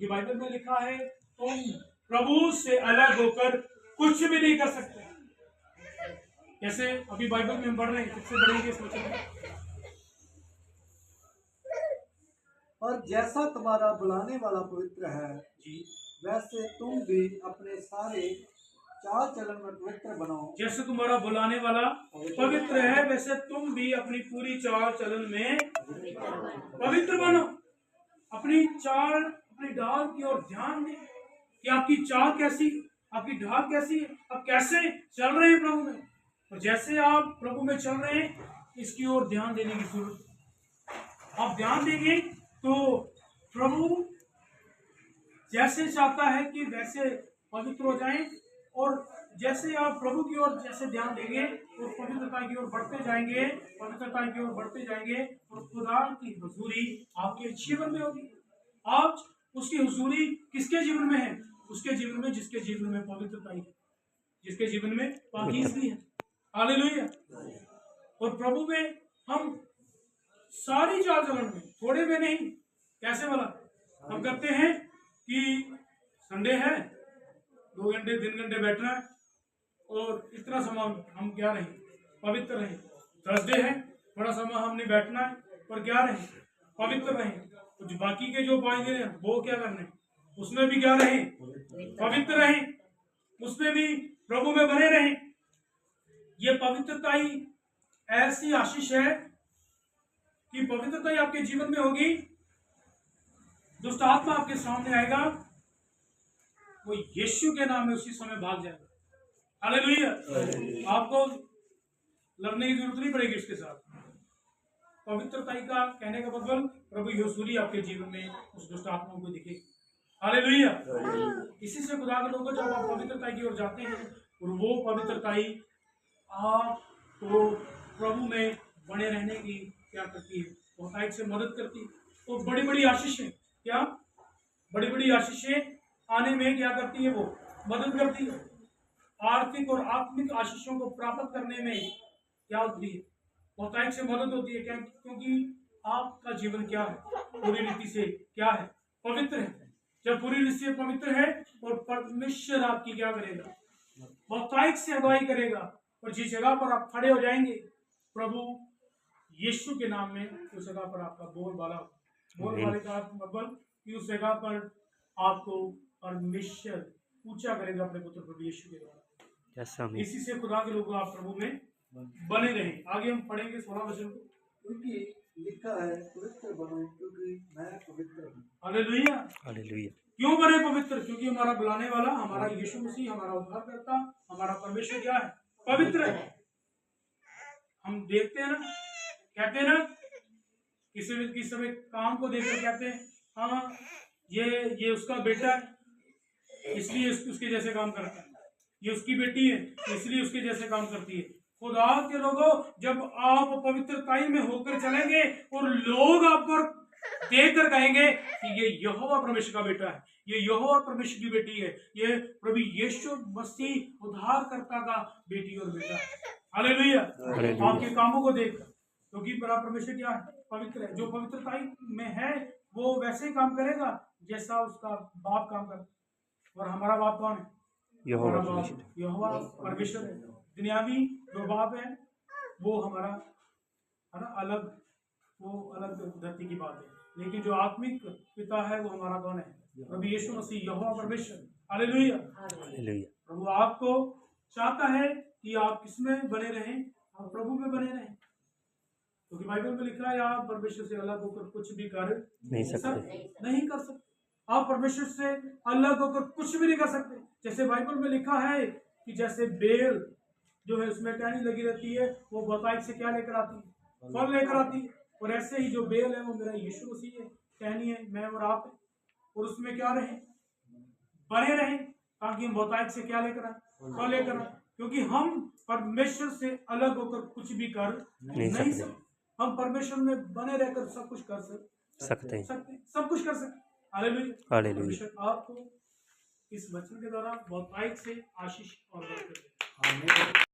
क्योंकि बाइबल में लिखा है तुम प्रभु से अलग होकर कुछ भी नहीं कर सकते। कैसे? अभी बाइबल में हम पढ़ रहे हैं, किससे पढ़ेंगे इस वचन में? और जैसा तुम्हारा बुलाने वाला पवित्र है जी, वैसे तुम भी अपने सारे चाल चलन में पवित्र बनो। जैसे तुम्हारा बुलाने वाला पवित्र है वैसे तुम भी अपनी पूरी चाल चलन में पवित्र बनो। अपनी चाल, अपनी ढाल की ओर ध्यान दें कि आपकी चाल कैसी, आपकी ढाल कैसी है, आप कैसे चल रहे हैं प्रभु में। और जैसे आप प्रभु में चल रहे हैं इसकी ओर ध्यान देने की जरूरत है। आप ध्यान देंगे तो प्रभु जैसे चाहता है कि वैसे पवित्र हो जाएं, और जैसे आप प्रभु की ओर जैसे ध्यान देंगे और पवित्रता की ओर बढ़ते जाएंगे, पवित्रता की ओर बढ़ते जाएंगे और खुदा की हुजूरी आपके जीवन में होगी। आज उसकी हुजूरी किसके जीवन में है? उसके जीवन में जिसके जीवन में पवित्रता है, जिसके जीवन में पाकीज़गी है। हालेलुया। और प्रभु में हम सारी चाल चलन में, थोड़े में नहीं। कैसे बोला? हम करते हैं कि संडे है, 2 घंटे 3 घंटे बैठना है और इतना समय हम क्या रहें? पवित्र रहें। थर्सडे है, थोड़ा समय हमने बैठना है और क्या रहें? पवित्र रहें। तो जो बाकी के जो 5 दिन है वो क्या करने? उसमें भी क्या रहें? पवित्र रहें। उसमें भी प्रभु में बने रहें। ये पवित्रता ही ऐसी आशीष है कि पवित्रता ही आपके जीवन में होगी, दुष्ट आत्मा आपके सामने आएगा, वो यीशु के नाम में उसी समय भाग जाएगा। हालेलुया। आपको लड़ने की जरूरत नहीं पड़ेगी इसके साथ। पवित्रता का कहने का मतलब प्रभु यीशु आपके जीवन में उस दुष्ट आत्मा को दिखेगी। हालेलुया। इसी से खुदा के लोगों, जब आप पवित्रता की ओर जाते हैं और वो पवित्रता आपको प्रभु में बने रहने की क्या करती है? बहुतायत से मदद करती है। तो बड़ी बड़ी आशीषें, क्या बड़ी बड़ी आशीषें आने में क्या करती है? वो मदद करती है। आर्थिक और आत्मिक आशीषों को प्राप्त करने में क्या होती है? बहुतायत से मदद होती है। क्या? क्योंकि आपका जीवन क्या है? पूरी रीति से क्या है? पवित्र है। जब पूरी रीति से पवित्र है और परमेश्वर आपकी क्या करेगा? बहुतायत से अगुवाई करेगा। और जिस जगह पर आप खड़े हो जाएंगे प्रभु यीशु के नाम में, उस जगह पर आपका बोलबाले का मतलब कि उस जगह पर आपको परमेश्वर ऊंचा करेगा अपने पुत्र प्रभु यीशु के द्वारा। इसी से खुदा के लोग आप प्रभु में बने रहें। आगे हम पढ़ेंगे 16 वचन को। क्योंकि लिखा है पवित्र बनो क्योंकि मैं पवित्र हूँ। हालेलुया। हालेलुया। क्यों बने पवित्र? क्योंकि हमारा बुलाने वाला, हमारा यीशु मसीह, हमारा उद्धारकर्ता, हमारा परमेश्वर क्या है? पवित्र है। हम देखते हैं ना, कहते हैं ना, किसी समय काम को देखकर कहते हैं हाँ ये उसका बेटा है इसलिए उसके जैसे काम करता है, ये उसकी बेटी है इसलिए उसके जैसे काम करती है। खुदा के लोगों, जब आप पवित्रताई में होकर चलेंगे और लोग आप पर देख कर कहेंगे कि ये यहोवा परमेश्वर का बेटा है, ये यहोवा परमेश्वर की बेटी है, ये प्रभु यीशु मसीह उद्धारकर्ता का बेटी और बेटा है। हालेलुया। आपके कामों को देख, क्योंकि बड़ा परमेश्वर क्या है? पवित्र है। जो पवित्रताई में है वो वैसे ही काम करेगा जैसा उसका बाप काम करता। और हमारा बाप कौन है? यहोवा परमेश्वर है। दुनियावी जो बाप है वो हमारा है ना अलग, वो अलग धरती की बात है। लेकिन जो आत्मिक पिता है वो हमारा कौन है? प्रभु यीशु मसीह, यहोवा परमेश्वर। हालेलुया। प्रभु आपको चाहता है कि आप किसमें बने रहें? आप प्रभु में बने रहें। क्योंकि बाइबल में लिखा है आप परमेश्वर से अलग होकर कुछ भी कर नहीं कर सकते। आप परमेश्वर से अलग होकर कुछ भी नहीं कर सकते। जैसे बाइबल में लिखा है कि जैसे बेल जो है उसमें टहनी लगी रहती है, वो बहुतायत से क्या लेकर आती है? फल लेकर आती है। और ऐसे ही जो बेल है वो मेरा यीशु मसीह है, टहनी है मैं और आप है। और उसमें क्या रहे? बने रहें, ताकि हम बहुतायत से क्या लेकर आए? फल लेकर आए। क्योंकि हम परमेश्वर से अलग होकर कुछ भी कर नहीं सकते। हम परमेश्वर में बने रहकर सब कुछ कर सकते हैं, सब कुछ कर सकते। हालेलुया। परमेश्वर आपको इस वचन के द्वारा बहुतायत से आशीष और बरकत दे।